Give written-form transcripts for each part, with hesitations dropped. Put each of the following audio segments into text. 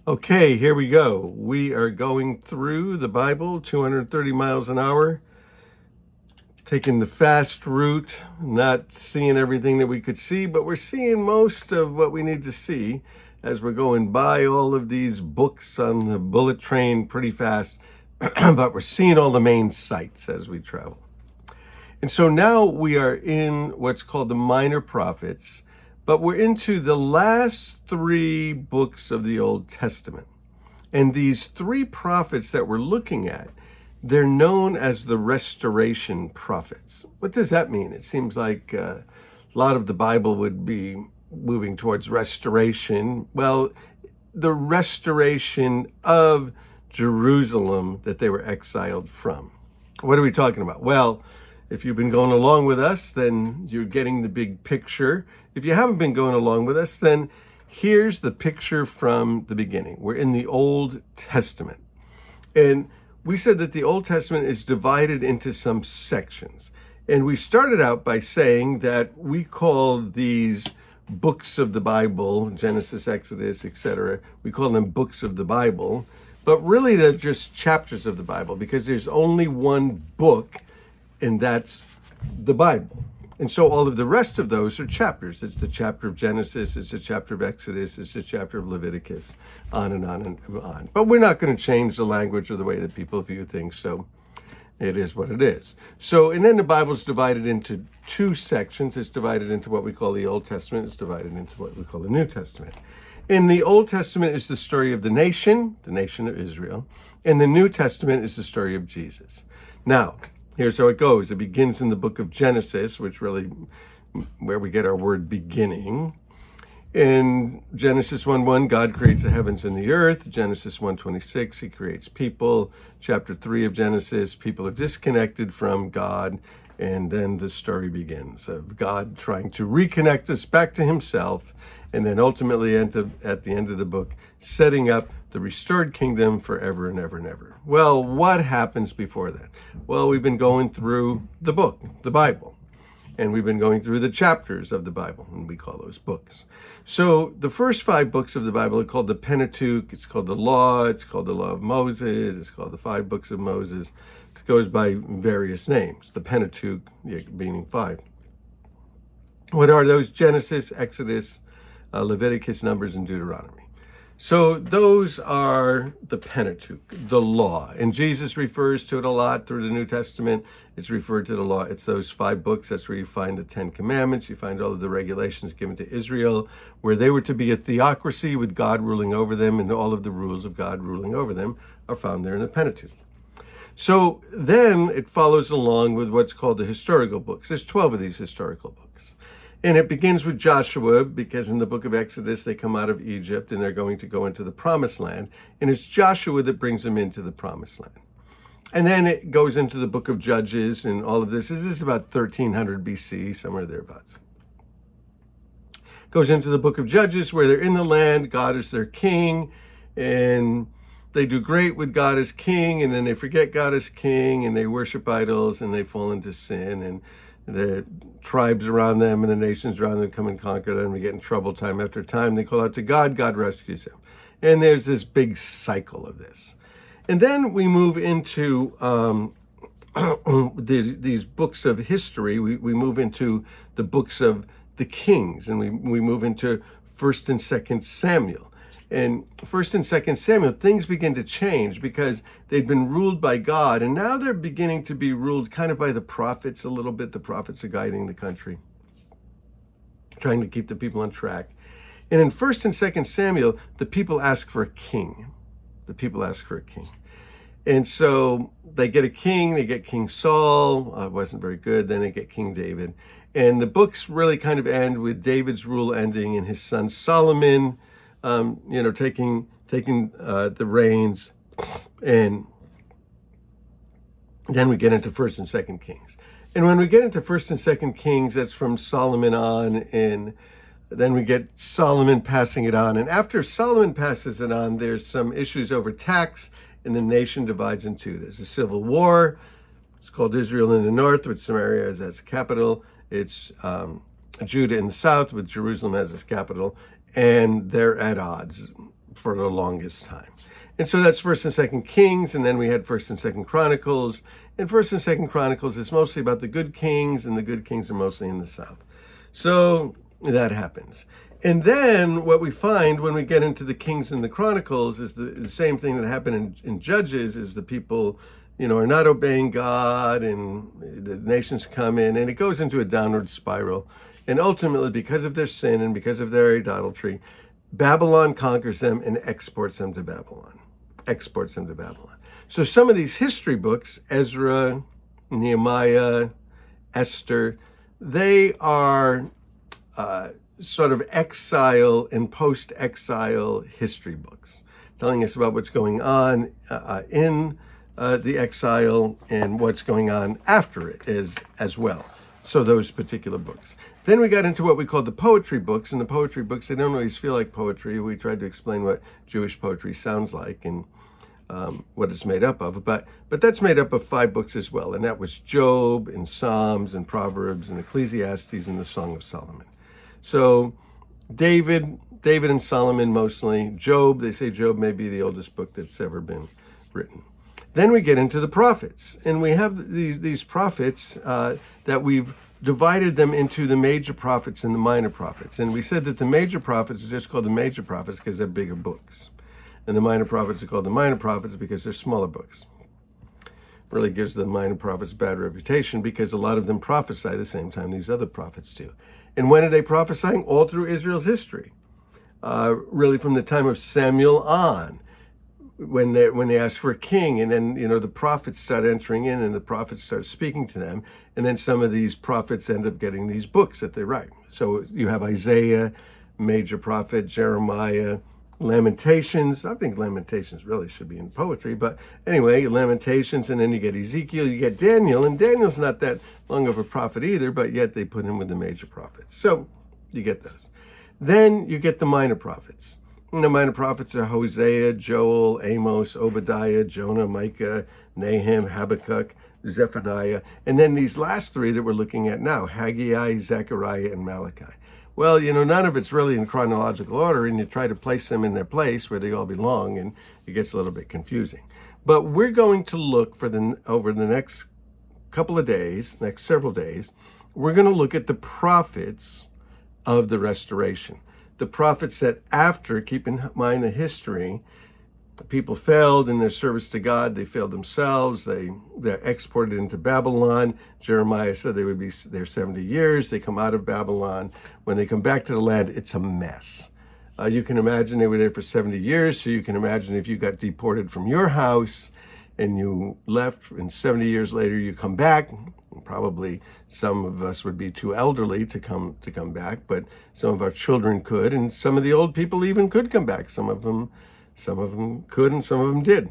Okay, here we go. We are going through the Bible, 230 miles an hour, taking the fast route, not seeing everything that we could see, but we're seeing most of what we need to see as we're going by all of these books on the bullet train pretty fast, but we're seeing all the main sites as we travel. And so now we are in what's called the Minor Prophets, but we're into the last three books of the Old Testament. And these three prophets that we're looking at, they're known as the Restoration Prophets. What does that mean? It seems like a lot of the Bible would be moving towards restoration. Well, the restoration of Jerusalem that they were exiled from. What are we talking about? Well, if you've been going along with us, then you're getting the big picture. If you haven't been going along with us, then here's the picture from the beginning. We're in the Old Testament. And we said that the Old Testament is divided into some sections. And we started out by saying that we call these books of the Bible, Genesis, Exodus, etc., we call them books of the Bible, but really they're just chapters of the Bible because there's only one book, and that's the Bible. And so all of the rest of those are chapters. It's the chapter of Genesis, it's the chapter of Exodus, it's the chapter of Leviticus, on and on and on. But we're not going to change the language or the way that people view things, so it is what it is. So, and then the Bible's divided into two sections. It's divided into what we call the Old Testament, it's divided into what we call the New Testament. In the Old Testament is the story of the nation of Israel, and the New Testament is the story of Jesus. Now, here's how it goes. It begins in the book of Genesis, which really where we get our word beginning. In Genesis 1:1, God creates the heavens and the earth. Genesis 1:26, he creates people. Chapter 3 of Genesis, people are disconnected from God. And then the story begins of God trying to reconnect us back to himself. And then ultimately at the end of the book, setting up the restored kingdom forever and ever and ever. Well, what happens before that? Well, we've been going through the book, the Bible. And we've been going through the chapters of the Bible, and we call those books. So the first 5 books of the Bible are called the Pentateuch, it's called the Law, it's called the Law of Moses, it's called the 5 books of Moses. It goes by various names, the Pentateuch meaning 5. What are those? Genesis, Exodus, Leviticus, Numbers, and Deuteronomy. So those are the Pentateuch, the law. And Jesus refers to it a lot through the New Testament. It's referred to the law. It's those 5 books. That's where you find the 10 Commandments. You find all of the regulations given to Israel, where they were to be a theocracy with God ruling over them, and all of the rules of God ruling over them are found there in the Pentateuch. So then it follows along with what's called the historical books. There's 12 of these historical books. And it begins with Joshua, because in the book of Exodus, they come out of Egypt and they're going to go into the promised land. And it's Joshua that brings them into the promised land. And then it goes into the book of Judges and all of this. This is about 1300 BC, somewhere thereabouts. Goes into the book of Judges where they're in the land, God is their king, and they do great with God as king, and then they forget God as king, and they worship idols, and they fall into sin, and the tribes around them and the nations around them come and conquer them. We get in trouble time after time. They call out to God, God rescues them. And there's this big cycle of this. And then we move into these books of history. We move into the books of the kings, and we move into 1st and 2nd Samuel. In 1st and 2nd Samuel, things begin to change because they'd been ruled by God, and now they're beginning to be ruled kind of by the prophets a little bit. The prophets are guiding the country, trying to keep the people on track. And in 1st and 2nd Samuel, the people ask for a king. The people ask for a king. And so they get a king, they get King Saul, wasn't very good, then they get King David. And the books really kind of end with David's rule ending and his son Solomon taking the reins, and then we get into 1st and 2nd Kings. And when we get into 1st and 2nd Kings, that's from Solomon on, and then we get Solomon passing it on. And after Solomon passes it on, there's some issues over tax, and the nation divides in 2. There's a civil war. It's called Israel in the north, with Samaria as its capital. It's Judah in the south, with Jerusalem as its capital. And they're at odds. for the longest time. And so that's First and Second Kings, and then we had First and Second Chronicles. And First and Second Chronicles is mostly about the good kings, and the good kings are mostly in the south. So that happens. And then what we find when we get into the Kings and the Chronicles is the same thing that happened in Judges, is the people, are not obeying God, and the nations come in, and it goes into a downward spiral. And ultimately, because of their sin and because of their idolatry, Babylon conquers them and exports them to Babylon. So some of these history books, Ezra, Nehemiah, Esther, they are sort of exile and post-exile history books, telling us about what's going on in the exile and what's going on after it as well. So those particular books. Then we got into what we call the poetry books, and the poetry books, they don't always feel like poetry. We tried to explain what Jewish poetry sounds like and what it's made up of, but that's made up of 5 books as well, and that was Job and Psalms and Proverbs and Ecclesiastes and the Song of Solomon. So David and Solomon mostly. Job, they say Job may be the oldest book that's ever been written. Then we get into the prophets, and we have these prophets that we've divided them into the major prophets and the minor prophets. And we said that the major prophets are just called the major prophets because they're bigger books. And the minor prophets are called the minor prophets because they're smaller books. Really gives the minor prophets a bad reputation because a lot of them prophesy the same time these other prophets do. And when are they prophesying? All through Israel's history. Really from the time of Samuel on, when they ask for a king, and then the prophets start entering in and the prophets start speaking to them, and then some of these prophets end up getting these books that they write. So you have Isaiah, major prophet, Jeremiah, Lamentations. I think Lamentations really should be in poetry, but anyway, Lamentations, and then you get Ezekiel, you get Daniel, and Daniel's not that long of a prophet either, but yet they put him with the major prophets. So you get those. Then you get the minor prophets. And the minor prophets are Hosea, Joel, Amos, Obadiah, Jonah, Micah, Nahum, Habakkuk, Zephaniah, and then these last 3 that we're looking at now, Haggai, Zechariah, and Malachi. Well, none of it's really in chronological order, and you try to place them in their place where they all belong, and it gets a little bit confusing. But we're going to look over the next couple of days, next several days, we're going to look at the prophets of the restoration. The prophets that after, keep in mind the history, people failed in their service to God. They failed themselves. They're exported into Babylon. Jeremiah said they would be there 70 years. They come out of Babylon. When they come back to the land, it's a mess. You can imagine they were there for 70 years. So you can imagine if you got deported from your house and you left, and 70 years later you come back. Probably some of us would be too elderly to come back, but some of our children could, and some of the old people even could come back. Some of them could, and some of them did.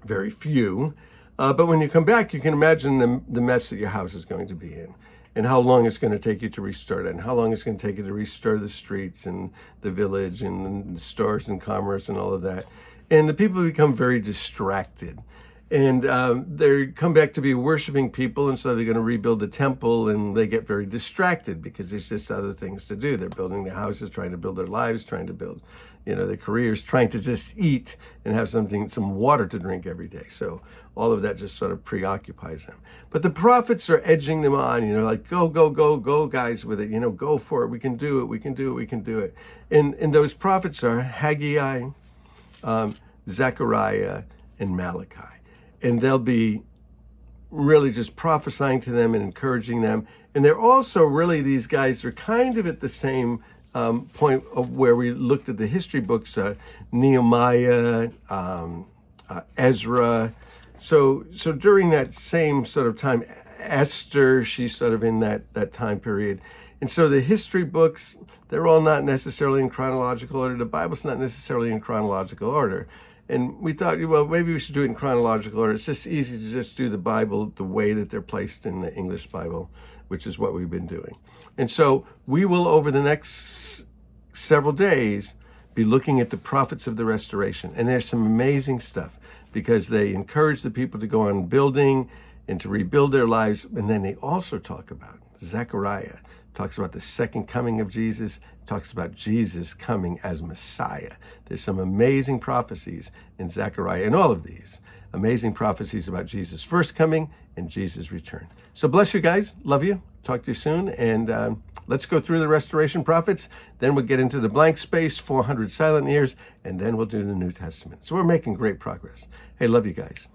Very few. But when you come back, you can imagine the mess that your house is going to be in, and how long it's going to take you to restore it, and how long it's going to take you to restore the streets and the village and the stores and commerce and all of that. And the people become very distracted. And they come back to be worshiping people, and so they're going to rebuild the temple, and they get very distracted because there's just other things to do. They're building their houses, trying to build their lives, trying to build, their careers, trying to just eat and have some water to drink every day. So all of that just sort of preoccupies them. But the prophets are edging them on, like, go, guys, with it. Go for it. We can do it. We can do it. We can do it. And those prophets are Haggai, Zechariah, and Malachi. And they'll be really just prophesying to them and encouraging them. And they're also really, these guys are kind of at the same point of where we looked at the history books, Nehemiah, Ezra. So during that same sort of time, Esther, she's sort of in that time period. And so the history books, they're all not necessarily in chronological order. The Bible's not necessarily in chronological order. And we thought, well, maybe we should do it in chronological order. It's just easy to just do the Bible the way that they're placed in the English Bible, which is what we've been doing. And so we will, over the next several days, be looking at the prophets of the restoration. And there's some amazing stuff because they encourage the people to go on building and to rebuild their lives. And then they also talk about, Zechariah talks about the second coming of Jesus, talks about Jesus coming as Messiah. There's some amazing prophecies in Zechariah and all of these. Amazing prophecies about Jesus' first coming and Jesus' return. So bless you guys. Love you. Talk to you soon. And let's go through the Restoration Prophets. Then we'll get into the blank space, 400 silent years, and then we'll do the New Testament. So we're making great progress. Hey, love you guys.